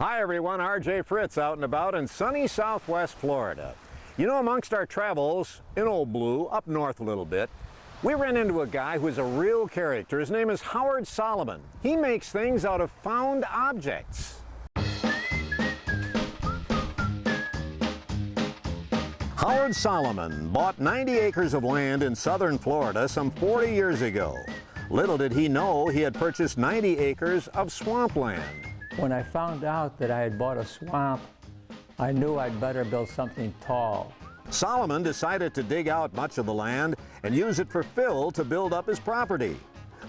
Hi everyone, RJ Fritz out and about in sunny southwest Florida. You know, amongst our travels in Old Blue, up north a little bit, we ran into a guy who's a real character. His name is Howard Solomon. He makes things out of found objects. Howard Solomon bought 90 acres of land in southern Florida some 40 years ago. Little did he know he had purchased 90 acres of swampland. When I found out that I had bought a swamp, I knew I'd better build something tall. Solomon decided to dig out much of the land and use it for fill to build up his property.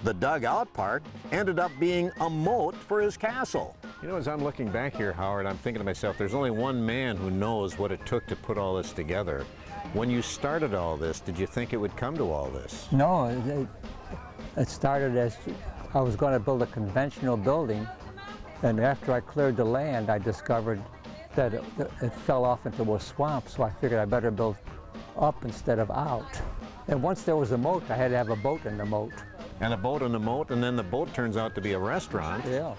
The dug out part ended up being a moat for his castle. You know, as I'm looking back here, Howard, I'm thinking to myself, there's only one man who knows what it took to put all this together. When you started all this, did you think it would come to all this? No, it started as I was going to build a conventional building, and after I cleared the land, I discovered that it fell off into a swamp, so I figured I better build up instead of out. And once there was a moat, I had to have a boat in the moat. And a boat in the moat, and then the boat turns out to be a restaurant. Yeah.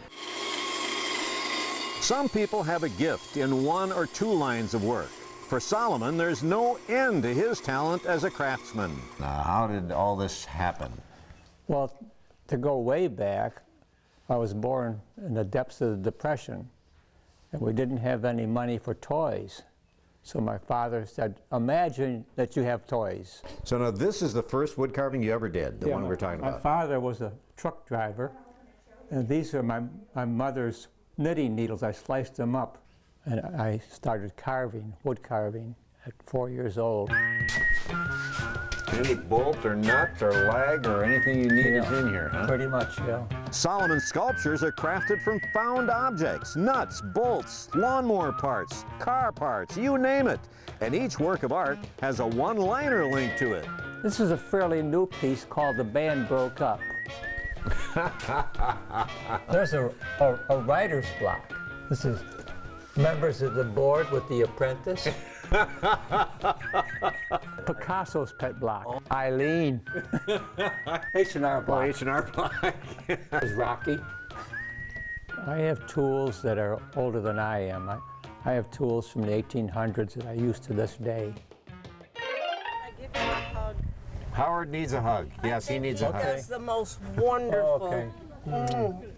Some people have a gift in one or two lines of work. For Solomon, there's no end to his talent as a craftsman. Now, how did all this happen? Well, to go way back, I was born in the depths of the Depression, and we didn't have any money for toys. So my father said, imagine that you have toys. So now this is the first wood carving you ever did, the Yeah, one we're talking my about. father was a truck driver, and these are my mother's knitting needles. I sliced them up, and I started carving, wood carving, at 4 years old. Any bolt or nut or lag or anything you need is in here, huh? Pretty much, yeah. Solomon's sculptures are crafted from found objects, nuts, bolts, lawnmower parts, car parts, you name it. And each work of art has a one-liner link to it. This is a fairly new piece called The Band Broke Up. There's a writer's block. This is members of the board with The Apprentice. Picasso's pet block. Eileen. H&R block. H&R block. Is Rocky. I have tools that are older than I am. I have tools from the 1800s that I use to this day. I give you a hug. Howard needs a hug. Yes, he needs a hug. That's the most wonderful. Okay.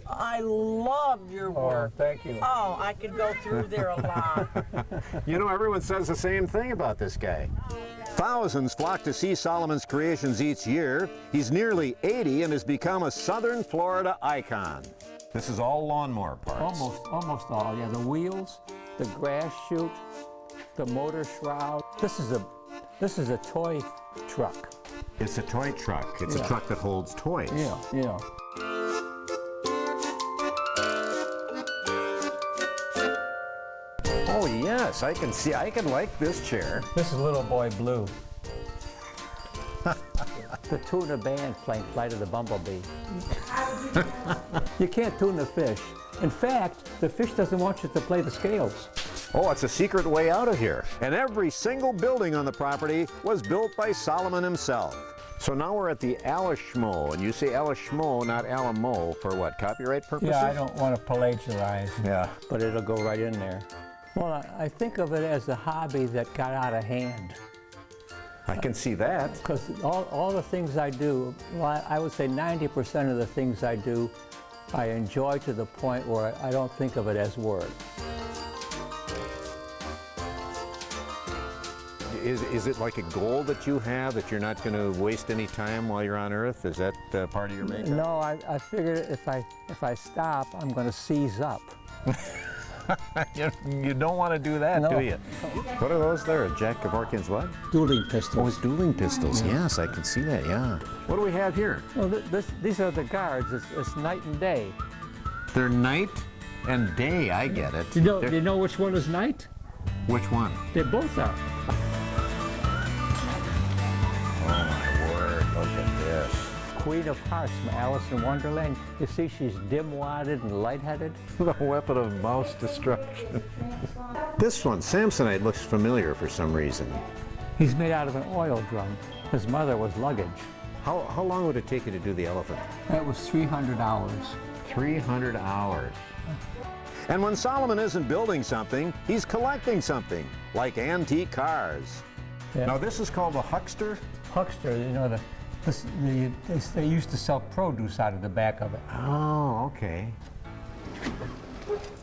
I love your work. Thank you. Oh, I could go through there a lot. You know, everyone says the same thing about this guy. Thousands flock to see Solomon's creations each year. He's nearly 80 and has become a southern Florida icon. This is all lawnmower parts. Almost all. Yeah, the wheels, the grass chute, the motor shroud. This is a toy truck. It's a toy truck. It's a truck that holds toys. Yeah. Oh yes, I can like this chair. This is Little Boy Blue. The tuna band playing Flight of the Bumblebee. You can't tune the fish. In fact, the fish doesn't want you to play the scales. Oh, it's a secret way out of here. And every single building on the property was built by Solomon himself. So now we're at the Alashmo, and you say Alashmo, not Alamo, for what, copyright purposes? Yeah, I don't want to plagiarize. Yeah. But it'll go right in there. Well, I think of it as a hobby that got out of hand. I can see that. Because all the things I do, well, I would say 90% of the things I do, I enjoy to the point where I don't think of it as work. Is it like a goal that you have that you're not going to waste any time while you're on Earth? Is that part of your makeup? No, I figured if I stop, I'm going to seize up. You don't want to do that, No. do you? What are those there? Jack Kevorkian's what? Dueling Oh, pistols. it's dueling pistols. Yes, I can see that, yeah. What do we have here? Well, these are the guards. It's night and day. They're night and day, I get it. You know which one is night? Which one? They both are. Oh my word, look at this. Queen of Hearts from Alice in Wonderland. You see she's dim-wadded and lightheaded. The weapon of mouse destruction. This one, Samsonite, looks familiar for some reason. He's made out of an oil drum. His mother was luggage. How long would it take you to do the elephant? That was 300 hours. 300 hours. And when Solomon isn't building something, he's collecting something, like antique cars. Yeah. Now this is called a huckster? Huckster, you know, they used to sell produce out of the back of it. Oh, okay.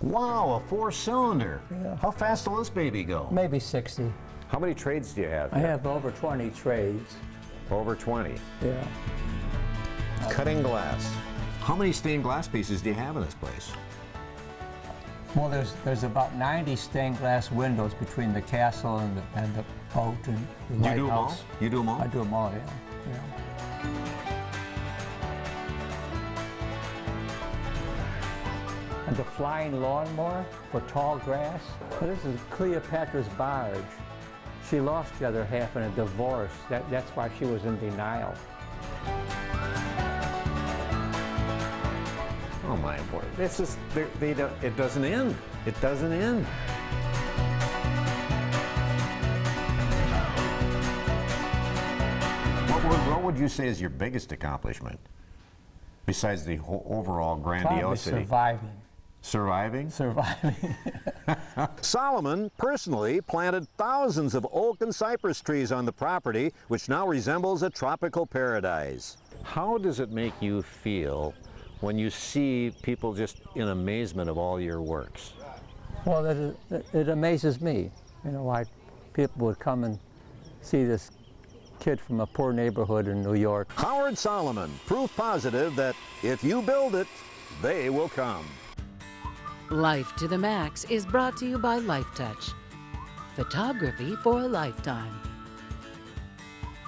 Wow, a 4-cylinder. Yeah. How fast will this baby go? Maybe 60. How many trades do you have? I have over 20 trades. Over 20. Yeah. Cutting glass. How many stained glass pieces do you have in this place? Well, there's about 90 stained glass windows between the castle and the boat and the lighthouse. You do them all? You do them all? I do them all, yeah. And the flying lawnmower for tall grass. Well, this is Cleopatra's barge. She lost the other half in a divorce. That's why she was in denial. Oh my word! This is it doesn't end. It doesn't end. What would you say is your biggest accomplishment, besides the whole overall grandiosity? Probably Surviving? surviving. Solomon personally planted thousands of oak and cypress trees on the property, which now resembles a tropical paradise. How does it make you feel when you see people just in amazement of all your works? Well, it amazes me, you know, why people would come and see this kid from a poor neighborhood in New York. Howard Solomon, proof positive that if you build it, they will come. Life to the Max is brought to you by Life Touch. Photography for a lifetime.